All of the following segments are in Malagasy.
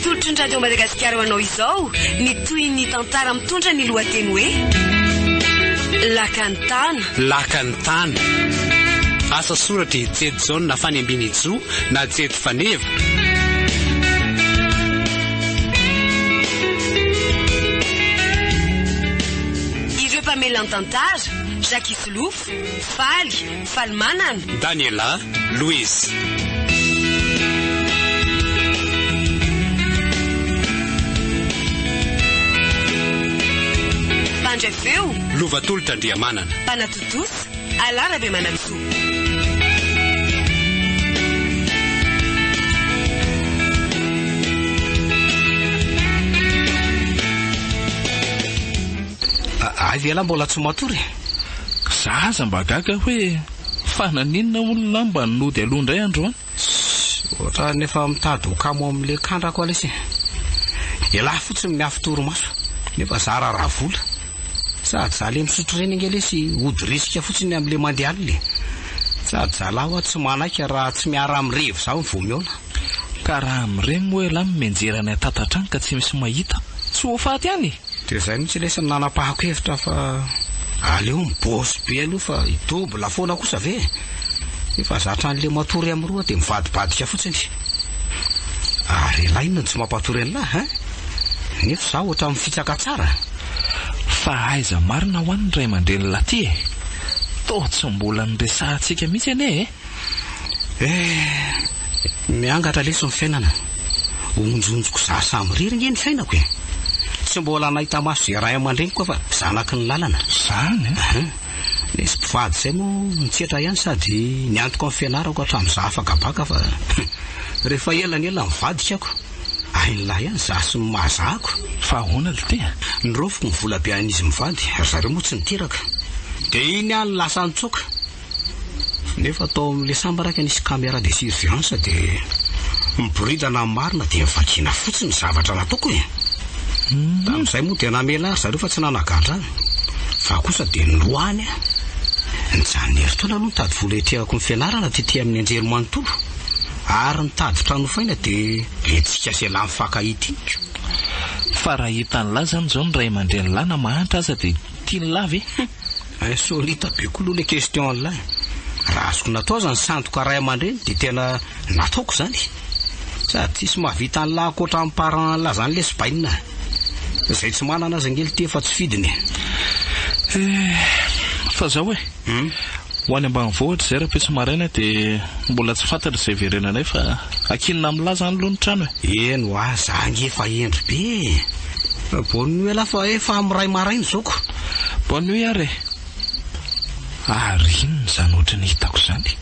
tolotron-drady ao Madagasikara ho anao izao ny toy ny tantara mitondra ny lohateny hoe Lakany tany. Lakany tany. Asa soratra Jedy Jaune Fanembiny Jo na Jedy Faneva. Ireo mpamely an-tantara Jacques Isolofo, Faly Manana, Daniela, Louise. Pandrefeo, Lovatolotra Andriamanana, Panatotosa, Alarabe Manamso. Avela mbola tsy matory. Zaza mba gaga hoe fananinna olona mba nody aloha indray andro any. Ohatra nefa mitady ho kamo amin'ile kandrako alesy. Ela fotsiny miafy toromaso. Nefa zara ravola. Sady zale misotro reny angelesy ody risika fotsiny amin'ile mandeha alile. Sady zalaho tsy manaiky raha tsy miara amrevo zaho mivomiona. Ka raha amreny hoe la menjerana tatatrany ka tsy misy mahita. Tsy ho faty any. Dia zay mitsy lesy nanapahako hevitra fa aleo mibosy be aloha fa itobo la foana kosa ve. Efa zatra an'ile matory amroa dia mivadibadika fotsiny. Ary la inona tsy mampatory an'lahy, nefa zaho ohatra mifitsaka tsara. Fa aiza marina ho an'ny ray aman-dreny laty e. Toa tsy mbola niresahantsika mihitsy ane miangatra lesy ny fiainana. Onjonjoko za samy ririny ny fiainako e. Tsy mbola nahita maso zay ray aman-dreny koa fa zanaky ny lalana. Zany Nesy mpivady zay moa nitsehatra ihany sady niantoko amin'ny fianarako hatramin'izaho afakabaka fa rehefa elanyela mivadikako. Ain'lahy ihany za sy mahazahako. Fa ahoana le ty? Nirofoko ny vola be an'izy mivady ary zareo moa tsy niteraka. Dia iny ihany lasa nitsoka. Nefa tao amin'ile sambaraka nisy caméra de surveillance dia miboridana marina dia mivakina fotsiny zavatra nataoko e. Tamin'izay moa dia namela ary zareo fa tsy nanagadra. Fa kosa dia niloany nijanona herintaona aloha nitady vola hitrehako ny fianarana tetỳ amin'ny anjery manontolo. Ary nitady tranofaina dia letsika sy lahy mifakahity. Fa raha hitan'ny lahy zany zao ny ray aman-dreny lahy na mahantra aza dia tiany lahy ve? Solita be koa aloha le question an'lahy. Raha azoko natao zany sandoka ray aman-dreny dia tena nataoko zany. Sady tsisy mahavita an'lahy ankoatra amin'ny parent lahy zany lesy bainina. Zay tsy manana azy angely ty efa tsy fidiny. Fa zao hoe ho any ambanivohitra zay raha-pitsy maraina dia mbola tsy fantatra izay verenanay fa akinina amin'ny lahy zany aloha ny trano e. Eno za angefa endry be. Bonne nuit lafa efa amin'ny ray maraina zaoko. Bonne nuit ary. Ary inona zany ohatry ny hitako zany?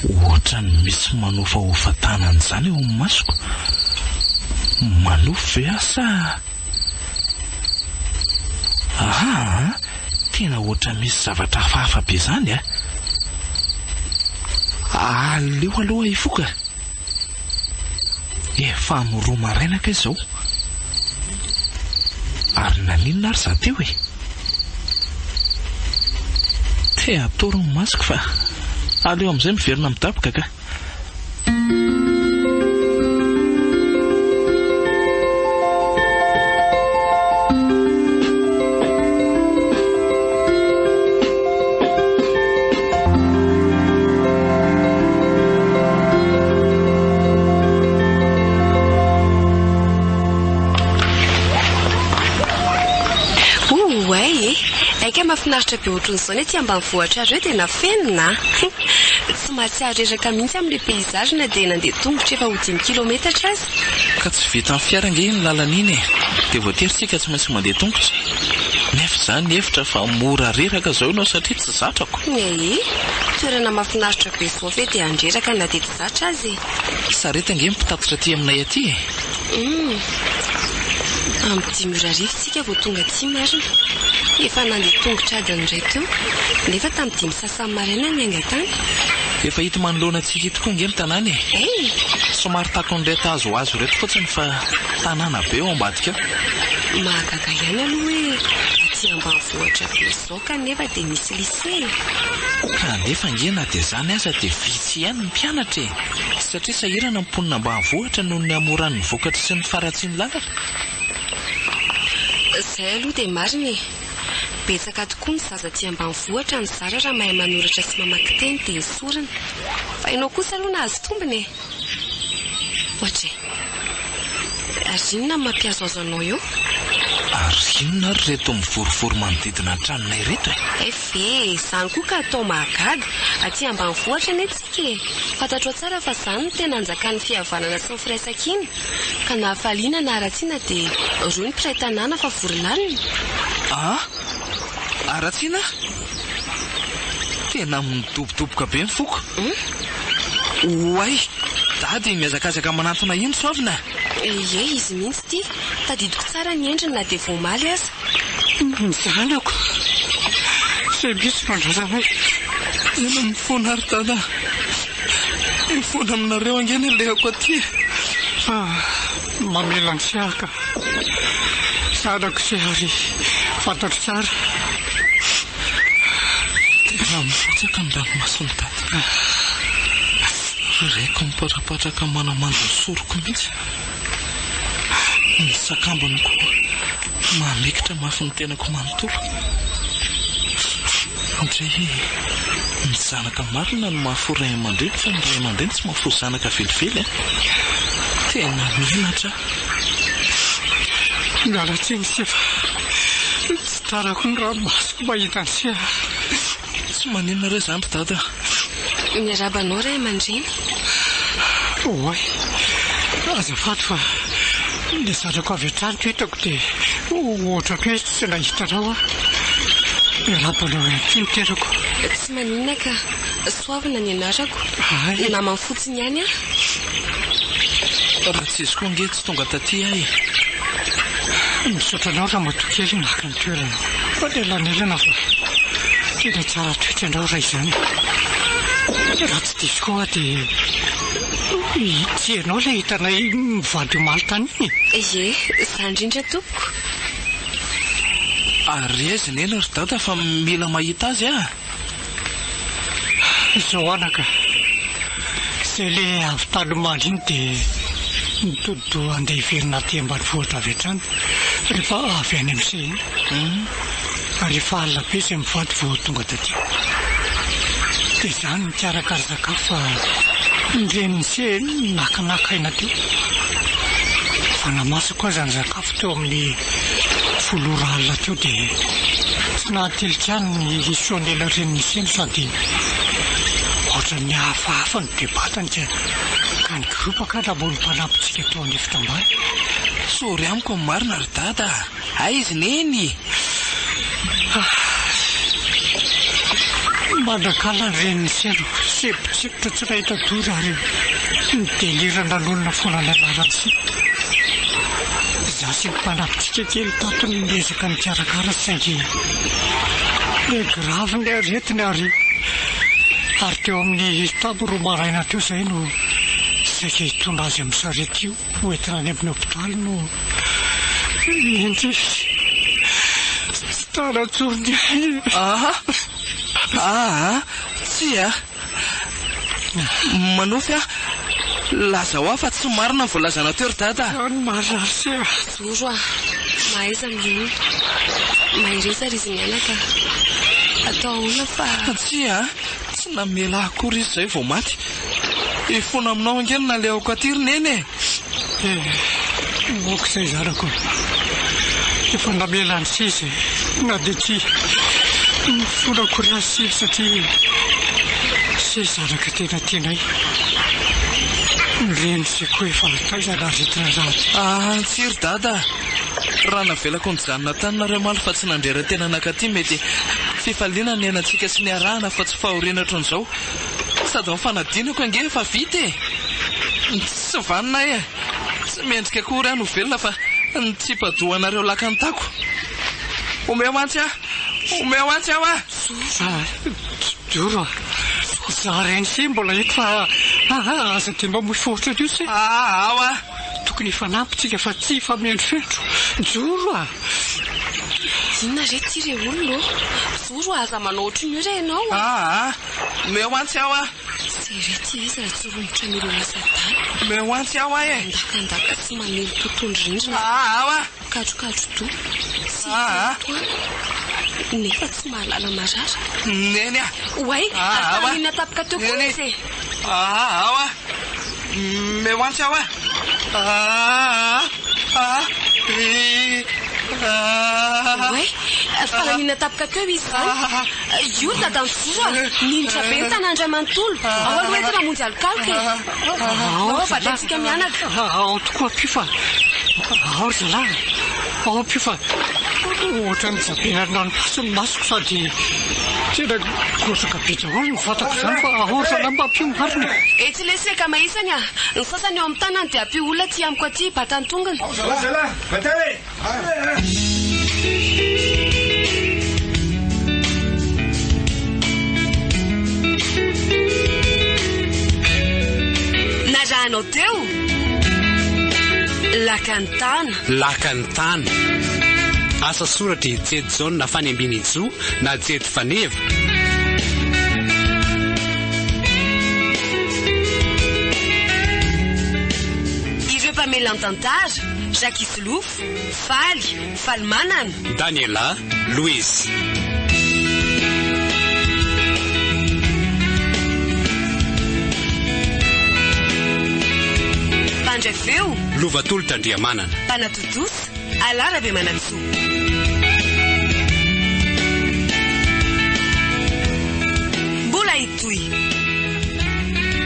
Ohatra ny misy manofa hofatanany zany eo amin'ny masoko. Manofa ve asa? Tena ohatra misy zavatra hafahafa be zany a. Aleo aloha ifoka. Efa amin'ny roa maraina ka izao. Ary naninona ary za teo e. Te atoro ny masoko fa aleo amin'izay miverina midaboka ka. Mahafinaritra be ohatran'izany ety ambanivohitra ary dia nafenina. Tsy mahatsiaro reraka mihitsy amin'ilay paysage na dia nandeha tongotra efa ho 10 kilometatra azy. Ka tsy vita amin'ny fiara ange iny lalana iny e. Dia voateritsika tsy maintsy mandeha tongotra. Nefa zany hevitra fa mora reraka zao ianao satria tsy zatrako. Toerana mahafinaritra be izao ve dia andreraka na dia tsy zatra azy. Sarety ange mpitatitra aty aminay aty e. Amin'ny 10 ora arivo tsika vao tonga aty marina. Efa nandeha tongotra adiny iray teo. Nefa tamin'ny 5 sasany maraina ny aingatany. Efa hita manoloana antsika ito koa ange ny tanàna e. Somary tako n'ilay tazoazo reto fotsiny fa tanàna be ao ambadika ao. Mahagaga ihany aloha hoe aty aty ambanivohitra be izao kanefa dia misy lisea. Kanefa ngena dia izany aza dia vitsy ihany ny mpianatra e, satria sahirana ny mponina ambanivohitra noho ny amoran'ny vokatra sy ny faratsiany lalaka. Izay aloha dia marina e. Betsaka tokoa ny zaza aty ambanivohitra ny zara raha mahay manoratra sy mamaky teny dia esorana. Fa ianao kosa aloha nahazo tombony e. Ohatra ary inona mampiazo azo anao eo? Ary inona ry reto mivorivory manodidina tranonay reto e? Efe, izany koa ka atao mahagaga aty ambanivohitra ny antsika e. Fantatro tsara fa izany no tena anjakan'ny fihavanana sy ny firaisan-kina. Ka na hafaliana na aratsiana dia roa ny mpiray tanàna fa vory-lalina. Aratsiana? Tena midobodoboka be ny foko. Oay, dady miazakazaka manatona ino soavina? Ie, izy mihitsy ity. Tadidiko tsara ny endriny na dia voamaly aza. Zanako, izay misy mandrazanay. Ena mifona ary dada. Mifona aminareo angeny alehako aty. Mamela ny siaka. Zanako izay ary fantatro tsara. Tena mifotsaka ny ranomasony dady. Reko miparapatraka manamanda ny soroko mihitsy. Ny sakambony koa mamekitra mafy ny tenako manontolo. Andray ny zanaka marina no mahafo ray aman-dreny fa ny ray aman-dreny tsy mahafo zanaka velively tena mihinatra. Mialatsiny sefa tsy tarako ny ranomasoko mahita ny sia. Tsy maninona re zampy dada. Miarabanao ray aman-dreny? Oay, azafady fa ny zanako avy hatrany toetako dia ohatra hoe tsy nahitanao a. Miarabanao ihany ny terako. Tsy maninona ka soavina ny anarako. Namany fotsiny ihany a. Raha tsy izy koa nge tsy tonga taty ahy. Misotranao raha matokely naka ny toerana. Fa dia lanelana fa tena tsara toetra andao raha izany. Raha tsy diso koa dia tsy ianao ilay hitanay mivady omaly tany iny. Ie, izany indrindra tompoko. Ary aiza nena ry dada fa mila mahita azy a. Izao anaka, izay ilay avy tany omaly iny dia mitododo andeha hiverina aty ambanivohitra avy hatrany rehefa avy any amin'izay iny. Rehefa alina be izay mivady vao tonga taty. Dia izany mikarakara sakafo fa nireny se nakanaka aina teo. Fa namasako aza ny sakafo teo amin'ny 10 alina teo dia tsy nahatelikany ny isonela reny niseny sady ohatra ny hafahafa ny bebatany ka ny gropaka raha mbola mpanampitsika teo any efitra ambany. Sory amiko ny marina ry dada. Aizy neny. Mandrakala ny reny niseno sepitsepitra tsy rahita dory ary nidelirana lolona foana ny alarantsy. Za sy ny mpanampitsika kely tato ny miezaka ny karakara saingy le gravy ny aretiny ary teo amin'ny tabo roa maraina teo izay no saika hitondra azy amin'ny sarety io hoentina any amin'ny hopitaly no indry tsy tanatsony. Tsy manofy a laza ho afa tsy marina voalazana teo ry dada. Marina sy zoro a mahaiza milona mahireza ry izy mianaka atao ahoana fa tsy namela akory izy izay vao maty. Ifona aminao angeny naleoko aty ry neny moko izay zanako efa namela ny sisy na dia tsy mifona kory azy sily satria sy zanaka tena tianay nireny sy koa efa taizana aretina raha. Tsy ry dada. Raha navelako ny janona tanynareo maly fa tsy nandrera tena nakaty mety fifaliana ny enantsika sy ny arahana fa tsy fahorenatra n'izao. Sady mifanadinako ange fa vita tsy vanina tsy mendrika akory aho no velona fa ny tsipadohanareo lakantako. Omeo antsy aho Joro za reny sy mbola hito fa aza tianao mifohitra io sy tokony fanampitsika fa tsy famendry fendro. Joro inona re ty re olona zoro aza manao otriny io re ianao meo antsy aho a zay re ty izy raha tsy romotra mireo asa-tany meo antsy aho ahy e ndakandaka tsy mamely tontondrindrina aho a kadrokadro to sy toana nefa tsy mahalala marara neny a oay atanina tapaka teo koa izy aho a meo antsy aho oay fananina tapaka teo izy io dadany zoro nindra be ny tanandray manontolo ao aloha etina monjy alokaloka ao vatantsika mianaka ao tokoa pifa ao ry zalahy ao pifa ohatra mijabenarina ny pasiny masoko sady tena gosaka betsaholo ny fatako izany fa ao ry zalahy mba mpio marina tsy leseka mahisany ny sasany eo amin'ny tanany dia ampio olona ty amiko aty batany tongony zalahy batare narahanao teo lakany tana asa soratra jety jaune na fanembiny jo na jety faneva ireo mpamely an-tantara Jacques Isolofo Faly Manana Daniela Louise Pandrefeu Lovatolo Tandriamanana Panatotosa Alarabe Manatso Mbola itoy